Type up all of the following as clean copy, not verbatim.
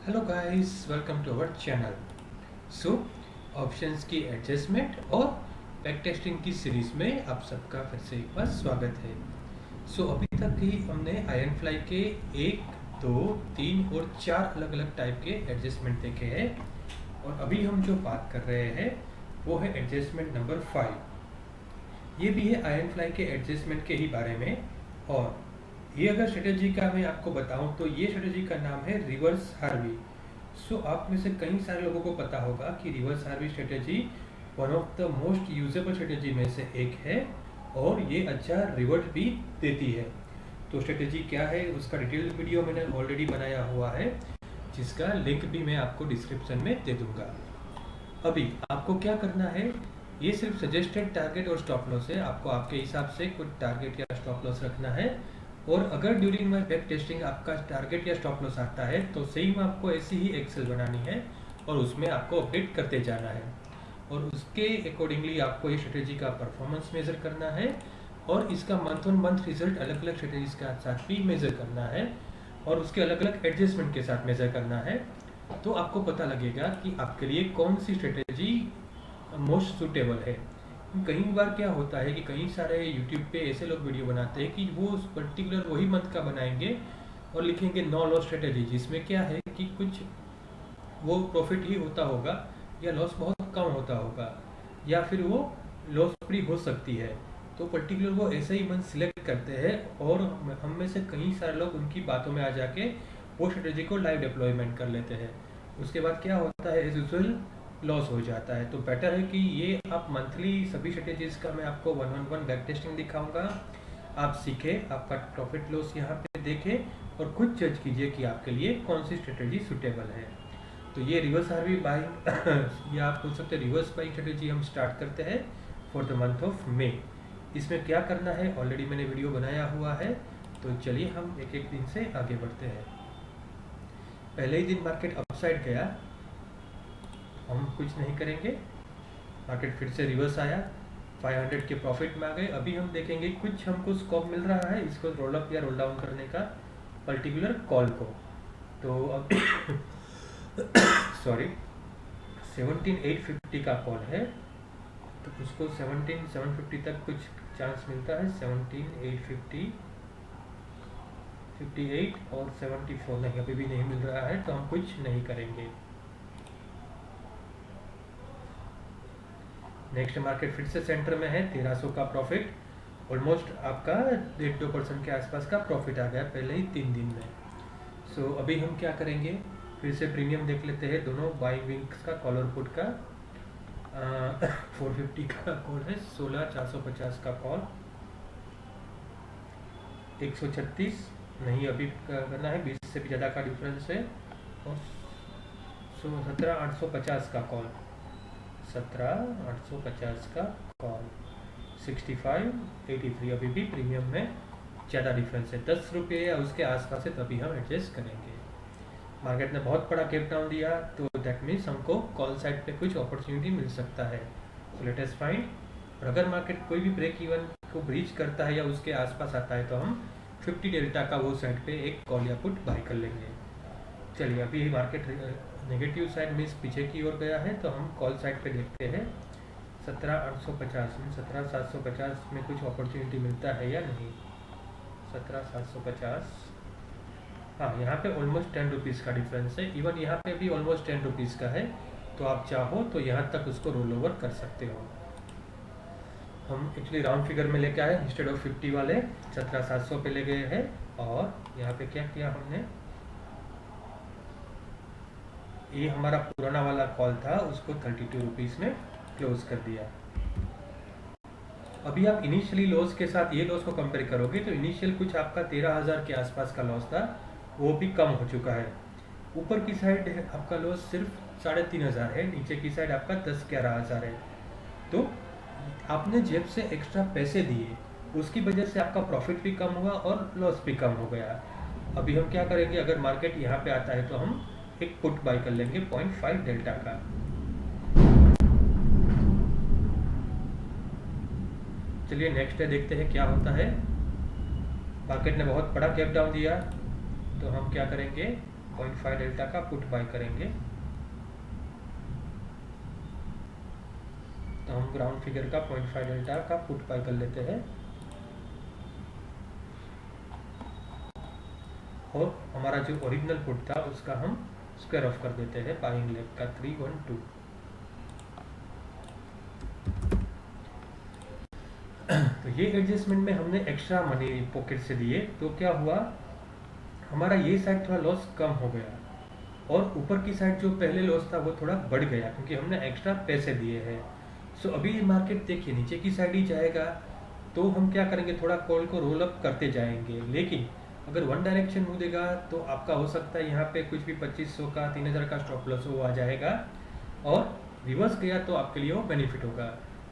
Hello guys, welcome to our channel. So options की adjustment और back testing की series में आप सबका फिर से एक बार स्वागत है। अभी तक ही हमने आयरन फ्लाई के एक, दो, तीन और चार अलग अलग टाइप के एडजस्टमेंट देखे हैं और अभी हम जो बात कर रहे हैं वो है एडजस्टमेंट नंबर 5। ये भी है आयरन फ्लाई के एडजस्टमेंट के ही बारे में। और ये अगर स्ट्रेटेजी का मैं आपको बताऊं तो ये स्ट्रेटेजी का नाम है रिवर्स हार्वी। आप में से कई सारे लोगों को पता होगा कि reverse Harvey strategy one of the most usable strategy में से एक है और ये अच्छा रिवर्ट भी देती है। तो स्ट्रेटेजी क्या है उसका डिटेल वीडियो मैंने ऑलरेडी बनाया हुआ है, जिसका लिंक भी मैं आपको डिस्क्रिप्शन में दे दूंगा। अभी आपको क्या करना है, ये सिर्फ सजेस्टेड टारगेट और स्टॉप लॉस है। आपको आपके हिसाब से कुछ टारगेट या स्टॉप लॉस रखना है और अगर ड्यूरिंग माई बैक टेस्टिंग आपका टारगेट या स्टॉप लॉस आता है तो सही में आपको ऐसी ही एक्सेल बनानी है और उसमें आपको अपडेट करते जाना है और उसके अकॉर्डिंगली आपको ये स्ट्रेटेजी का परफॉर्मेंस मेजर करना है और इसका मंथ ऑन मंथ रिजल्ट अलग अलग स्ट्रेटेजीज के साथ भी मेजर करना है और उसके अलग अलग एडजस्टमेंट के साथ मेजर करना है। तो आपको पता लगेगा कि आपके लिए कौन सी स्ट्रेटेजी मोस्ट सूटेबल है। कई बार क्या होता है कि कई सारे यूट्यूब पे ऐसे लोग वीडियो बनाते हैं कि वो उस पर्टिकुलर वही मंथ का बनाएंगे और लिखेंगे नो लॉस स्ट्रेटेजी, जिसमें क्या है कि कुछ वो प्रॉफिट ही होता होगा या लॉस बहुत कम होता होगा या फिर वो लॉस फ्री हो सकती है। तो पर्टिकुलर वो ऐसे ही मंथ सिलेक्ट करते हैं और हम में से कई सारे लोग उनकी बातों में आ जाके वो स्ट्रेटेजी को लाइव डिप्लॉयमेंट कर लेते हैं। उसके बाद क्या होता है, एज यूजुअल लॉस हो जाता है। तो बेटर है कि ये आप मंथली सभी स्ट्रेटेजीज का मैं आपको one on one back testing दिखाऊंगा, आप सीखें, आपका प्रॉफिट लॉस यहाँ पे देखें और खुद जज कीजिए कि आपके लिए कौन सी स्ट्रेटेजी सुटेबल है। तो ये रिवर्स हार्वी बाइंग या आप बोल सकते हैं रिवर्स बाइंग स्ट्रेटेजी हम स्टार्ट करते हैं for the month of May. इसमें क्या करना है ऑलरेडी मैंने वीडियो बनाया हुआ है, तो चलिए हम एक एक दिन से आगे बढ़ते हैं। पहले ही दिन मार्केट अपसाइड गया, हम कुछ नहीं करेंगे। मार्केट फिर से रिवर्स आया, 500 के प्रॉफिट में आ गए। अभी हम देखेंगे कुछ हमको स्कोप मिल रहा है इसको रोल अप या रोल डाउन करने का पर्टिकुलर कॉल को। तो अब सॉरी 17850 का कॉल है तो उसको 17750 तक कुछ चांस मिलता है। 17850 58 और 74 नहीं, अभी भी नहीं मिल रहा है तो हम कुछ नहीं करेंगे। नेक्स्ट मार्केट फिर से सेंटर में है, 1300 का प्रॉफिट, ऑलमोस्ट आपका 1.5-2% के आसपास का प्रॉफिट आ गया पहले ही 3 दिन में। अभी हम क्या करेंगे, फिर से प्रीमियम देख लेते हैं दोनों बाइंग विंग्स का, कॉल और पुट का। 450 का कॉल है, 16450 का कॉल, 136 नहीं अभी करना है, 20 से भी ज़्यादा का डिफरेंस है। और 17850 का कॉल, 17850 का कॉल, 6583 अभी भी प्रीमियम में ज़्यादा डिफरेंस है, 10 रुपये या उसके आसपास है, तभी हम एडजस्ट करेंगे। मार्केट ने बहुत बड़ा गैप डाउन दिया तो दैट मीन्स हमको कॉल साइड पे कुछ अपॉर्चुनिटी मिल सकता है। तो लेट अस फाइंड। और अगर मार्केट कोई भी ब्रेक इवन को ब्रीच करता है या उसके आसपास आता है तो हम 50 डेल्टा का वो साइड पे एक कॉल या पुट बाय कर लेंगे। चलिए अभी मार्केट नेगेटिव साइड मीन्स पीछे की ओर गया है तो हम कॉल साइड पे देखते हैं। 17850 में 17750 में कुछ अपॉर्चुनिटी मिलता है या नहीं। 17750, हाँ यहाँ पे ऑलमोस्ट 10 रुपीज़ का डिफरेंस है, इवन यहाँ पे भी ऑलमोस्ट 10 रुपीज़ का है। तो आप चाहो तो यहाँ तक उसको रोल ओवर कर सकते हो। हम एक्चुअली राउंड फिगर में लेके आए, इंस्टेड ऑफ 50 वाले 17700 पे ले गए हैं और यहाँ पे क्या किया हमने, ये हमारा पुराना वाला कॉल था उसको 32 रुपीज़ में क्लोज कर दिया। अभी आप इनिशियली लॉस के साथ ये लॉस को कंपेयर करोगे तो इनिशियल कुछ आपका 13,000 के आसपास का लॉस था, वो भी कम हो चुका है। ऊपर की साइड आपका लॉस सिर्फ 3500 है, नीचे की साइड आपका 10-11,000 है। तो आपने जेब से एक्स्ट्रा पैसे दिए, उसकी वजह से आपका प्रॉफिट भी कम हुआ और लॉस भी कम हो गया। अभी हम क्या करेंगे, अगर मार्केट यहाँ पे आता है तो हम एक पुट बाय कर लेंगे 0.5 डेल्टा का। चलिए नेक्स्ट डे देखते हैं क्या होता है। मार्केट ने बहुत बड़ा गैप डाउन दिया तो हम क्या करेंगे, 0.5 डेल्टा का पुट बाय करेंगे। तो हम ग्राउंड फिगर का 0.5 डेल्टा का पुट बाय कर लेते हैं और हमारा जो ओरिजिनल पुट था उसका हम स्क्वायर ऑफ कर देते हैं बाइंग लेग का 312। तो ये एडजस्टमेंट में हमने एक्स्ट्रा मनी पॉकेट से दिए तो क्या हुआ, हमारा ये साइड थोड़ा लॉस कम हो गया और ऊपर की साइड जो पहले लॉस था वो थोड़ा बढ़ गया क्योंकि हमने एक्स्ट्रा पैसे दिए हैं। सो अभी मार्केट देखिए नीचे की साइड ही जाएगा तो हम क्या करेंगे, थोड़ा कॉल को रोल अप करते जाएंगे, लेकिन अगर वन डायरेक्शन मूव देगा तो आपका हो सकता है यहाँ पे कुछ भी 2500 का 3000 का स्टॉप लॉस वो आ जाएगा और रिवर्स गया तो आपके लिए वो बेनिफिट होगा।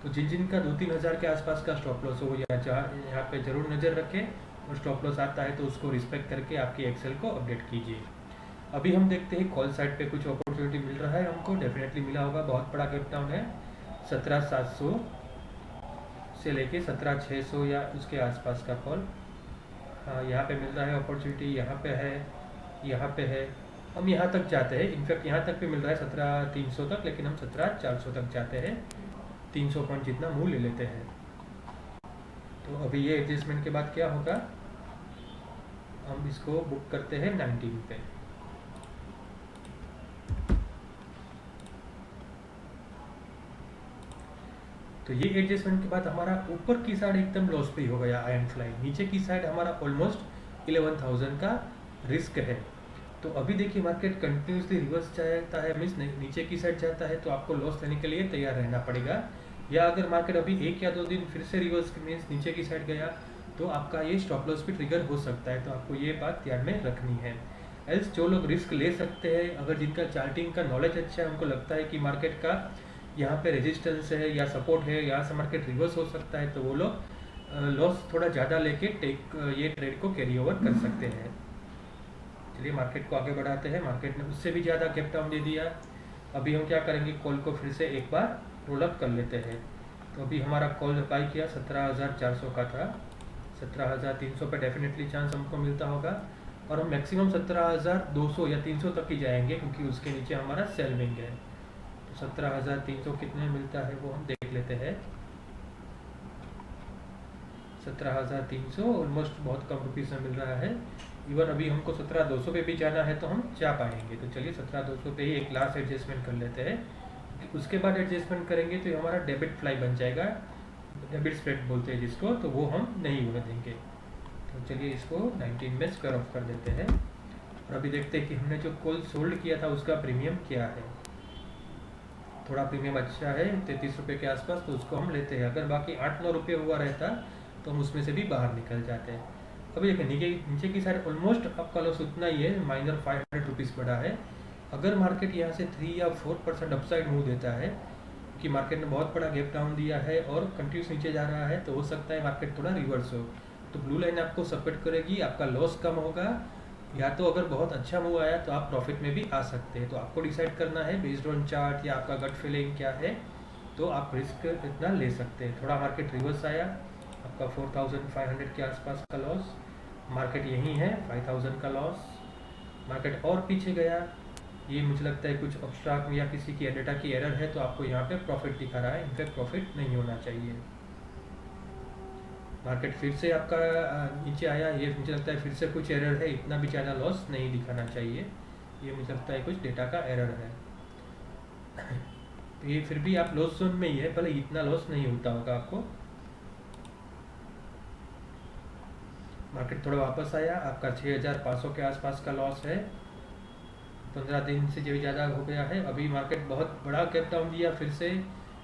तो जिन जिन का 2-3 हज़ार के आसपास का स्टॉप लॉस हो या यहाँ पे ज़रूर नज़र रखें और स्टॉप लॉस आता है तो उसको रिस्पेक्ट करके आपकी एक्सेल को अपडेट कीजिए। अभी हम देखते हैं कॉल साइड पे कुछ अपॉर्चुनिटी मिल रहा है, हमको डेफिनेटली मिला होगा, बहुत बड़ा गैप डाउन है 17,700 से लेके 17,600 या उसके आसपास का कॉल। हाँ यहाँ पे मिल रहा है अपॉर्चुनिटी, यहाँ पे है, यहाँ पे है, हम यहाँ तक जाते हैं, इनफैक्ट यहाँ तक भी मिल रहा है 17,300 तक, लेकिन हम 17,400 तक जाते हैं, 300 पॉइंट जितना मूव ले लेते हैं। तो अभी ये एडजस्टमेंट के बाद क्या होगा, हम इसको बुक करते हैं 19 पे। तो ये एडजस्टमेंट के बाद हमारा ऊपर की साइड एकदम लॉस पे हो गया आयरन फ्लाई, नीचे की साइड हमारा ऑलमोस्ट 11,000 का रिस्क है। तो अभी देखिए मार्केट कंटिन्यूसली रिवर्स जाता है, मीन्स नीचे की साइड जाता है तो आपको लॉस लेने के लिए तैयार रहना पड़ेगा, या अगर मार्केट अभी 1 या 2 दिन फिर से रिवर्स मीन्स नीचे की साइड गया तो आपका ये स्टॉप लॉस भी ट्रिगर हो सकता है, तो आपको ये बात ध्यान में रखनी है। एल्स जो लोग रिस्क ले सकते हैं, अगर जिनका चार्टिंग का नॉलेज अच्छा है, उनको लगता है कि मार्केट का यहाँ पे रेजिस्टेंस है या सपोर्ट है, यहाँ से मार्केट रिवर्स हो सकता है, तो वो लोग लॉस थोड़ा ज़्यादा लेके ये ट्रेड को कैरी ओवर कर सकते हैं। चलिए मार्केट को आगे बढ़ाते हैं, मार्केट ने उससे भी ज़्यादा गैप डाउन दे दिया। अभी हम क्या करेंगे, कॉल को फिर से एक बार रोल अप कर लेते हैं। तो अभी हमारा कॉल अप्लाई किया 17,400 का था, 17,300 पे डेफिनेटली चांस हमको मिलता होगा और हम मैक्सिमम 17,200 या 300 तक ही जाएंगे क्योंकि उसके नीचे हमारा सेल विंग है। तो 17,300 कितने मिलता है वो हम देख लेते हैं। 17,300 ऑलमोस्ट बहुत कम रुपीज़ में मिल रहा है। इवन अभी हमको 17,200 पे भी जाना है तो हम जा पाएंगे। तो चलिए 17,200 पे ही एक लास्ट एडजस्टमेंट कर लेते हैं, उसके बाद एडजस्टमेंट करेंगे तो ये हमारा डेबिट फ्लाई बन जाएगा, डेबिट स्प्रेड बोलते हैं जिसको, तो वो हम नहीं होने देंगे। तो चलिए इसको 19 में स्क्वायर ऑफ कर देते हैं और अभी देखते हैं कि हमने जो कॉल सोल्ड किया था उसका प्रीमियम क्या है। थोड़ा प्रीमियम अच्छा है 33 रुपये के आसपास, तो उसको हम लेते हैं। अगर बाकी 8-9 रुपये हुआ रहता तो हम उसमें से भी बाहर निकल जाते हैं। अभी देखिए नीचे की साइड ऑलमोस्ट आपका लॉस उतना ही है, माइनर 500 रुपीज़ बढ़ा है। अगर मार्केट यहाँ से 3 या 4% अपसाइड मूव देता है कि मार्केट ने बहुत बड़ा गैप डाउन दिया है और कंटिन्यूस नीचे जा रहा है, तो हो सकता है मार्केट थोड़ा रिवर्स हो, तो ब्लू लाइन आपको सपोर्ट करेगी, आपका लॉस कम होगा, या तो अगर बहुत अच्छा मूव आया तो आप प्रॉफिट में भी आ सकते हैं। तो आपको डिसाइड करना है बेस्ड ऑन चार्ट या आपका गट फीलिंग क्या है, तो आप रिस्क इतना ले सकते हैं। थोड़ा मार्केट रिवर्स आया, आपका 4,500 के आसपास का लॉस, मार्केट यहीं है 5,000 का लॉस, मार्केट और पीछे गया, ये मुझे लगता है कुछ ऑब्स्ट्रैक्ट या किसी की डेटा की एरर है, तो आपको यहाँ पे प्रॉफिट दिखा रहा है, इनफैक्ट प्रॉफिट नहीं होना चाहिए। मार्केट फिर से आपका नीचे आया, ये मुझे लगता है फिर से कुछ एरर है, इतना भी ज़्यादा लॉस नहीं दिखाना चाहिए, ये मुझे लगता है कुछ डेटा का एरर है। तो ये फिर भी आप लॉस जोन में ही है, भले इतना लॉस नहीं होता होगा आपको। मार्केट थोड़ा वापस आया, आपका 6,500 के आसपास का लॉस है, 15 दिन से जो भी ज़्यादा हो गया है। अभी मार्केट बहुत बड़ा गैप डाउन दिया, फिर से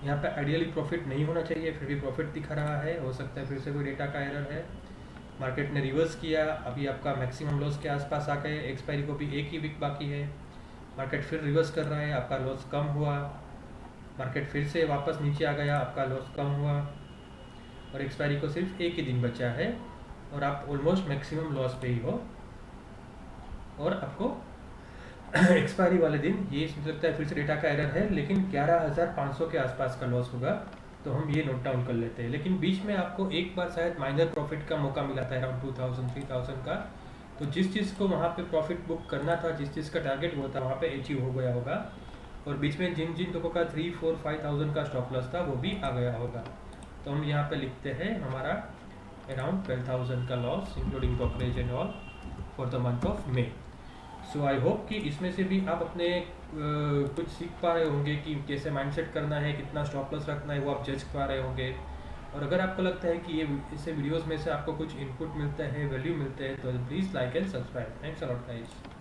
यहाँ पे आइडियली प्रॉफिट नहीं होना चाहिए, फिर भी प्रॉफिट दिखा रहा है, हो सकता है फिर से कोई डेटा का एरर है। मार्केट ने रिवर्स किया, अभी आपका मैक्सिमम लॉस के आसपास आ गए, एक्सपायरी को भी 1 ही वीक बाकी है, मार्केट फिर रिवर्स कर रहा है, आपका लॉस कम हुआ, मार्केट फिर से वापस नीचे आ गया, आपका लॉस कम हुआ और एक्सपायरी को सिर्फ 1 ही दिन बचा है और आप ऑलमोस्ट मैक्सिमम लॉस पे ही हो और आपको एक्सपायरी वाले दिन ये मुझे लगता है फिर से डेटा का एरर है, लेकिन 11,500 के आसपास का लॉस होगा, तो हम ये नोट डाउन कर लेते हैं। लेकिन बीच में आपको एक बार शायद माइनर प्रॉफिट का मौका मिला था अराउंड 2,000-3,000 का, तो जिस चीज़ को वहाँ पे प्रॉफिट बुक करना था, जिस चीज़ का टारगेट वो था, वहाँ पे अचीव हो गया होगा, और बीच में जिन जिन लोगों का 3, 4, 5,000 का स्टॉप लॉस था वो भी आ गया होगा। तो हम यहाँ पे लिखते हैं हमारा अराउंड 12,000 का loss including brokerage and all for the month of May. So I hope कि इसमें से भी आप अपने कुछ सीख पा रहे होंगे कि कैसे माइंडसेट करना है, कितना स्टॉप लॉस रखना है, वो आप जज पा रहे होंगे। और अगर आपको लगता है कि ये इससे वीडियोस में से आपको कुछ इनपुट मिलता है, वैल्यू मिलते हैं, तो please like and subscribe. Thanks a lot guys.